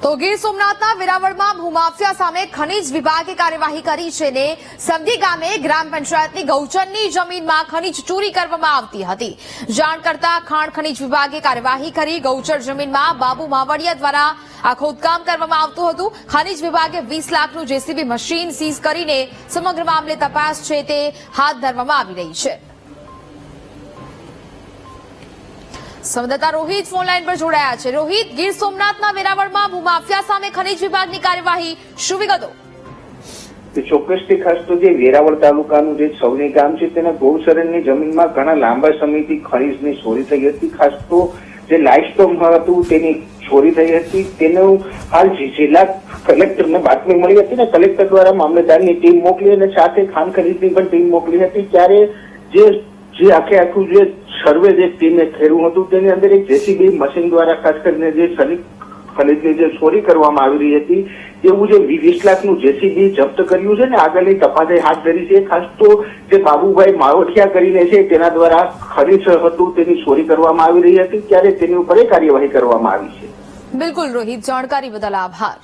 તો ગીર સોમનાથના વેરાવળમાં ભૂમાફિયા સામે ખનીજ વિભાગે કાર્યવાહી કરી છે ને સમધી ગામે ગ્રામ પંચાયતની ગૌચરની જમીનમાં ખનીજ ચોરી કરવામાં આવતી હતી। જાણ કરતા ખાણ ખનીજ વિભાગે કાર્યવાહી કરી ગૌચર જમીનમાં બાબુ માવડિયા દ્વારા આ ખોદકામ કરવામાં આવતું હતું। ખનીજ વિભાગે 20 લાખનું જેસીબી મશીન સીઝ કરીને સમગ્ર મામલે તપાસ છે તે હાથ ધરવામાં આવી રહી છે। સંવાદદાતા રોહિત ફોન લાઈન પર જોડાયા છે। રોહિત, ગીર સોમનાથના વેરાવળમાં ભૂમાફિયા સામે ખનીજ વિભાગની કાર્યવાહી, શું વિગતો? ચોક્કસથી ખાસ તો જે વેરાવળ તાલુકાનું જે સૌની ગામ છે તેના ગૌચરની જમીનમાં ઘણા લાંબા સમયથી ખનીજની ચોરી થઈ હતી। ખાસ તો જે લાઇટસ્ટોમ હતું તેની ચોરી થઈ હતી। તેનું હાલ જિલ્લા કલેક્ટરને બાતમી મળી હતી ને કલેક્ટર દ્વારા મામલતદારની ટીમ મોકલી અને સાથે ખાણ ખનીજની પણ ટીમ મોકલી હતી। ત્યારે જે આખું જે સર્વે જે ટીમે ખેડ્યું હતું તેની અંદર એક જેસીબી મશીન દ્વારા ખાસ કરીને જે ખનીજની જે ચોરી કરવામાં આવી રહી હતી એવું જે 20 લાખનું જેસીબી જપ્ત કર્યું છે ને આગળની તપાસ હાથ ધરી છે। ખાસ તો જે બાબુભાઈ માવઠિયા કરીને છે તેના દ્વારા ખનીજ હતું તેની ચોરી કરવામાં આવી રહી હતી ત્યારે તેની ઉપર કાર્યવાહી કરવામાં આવી છે। બિલકુલ રોહિત, જાણકારી બદલ આભાર।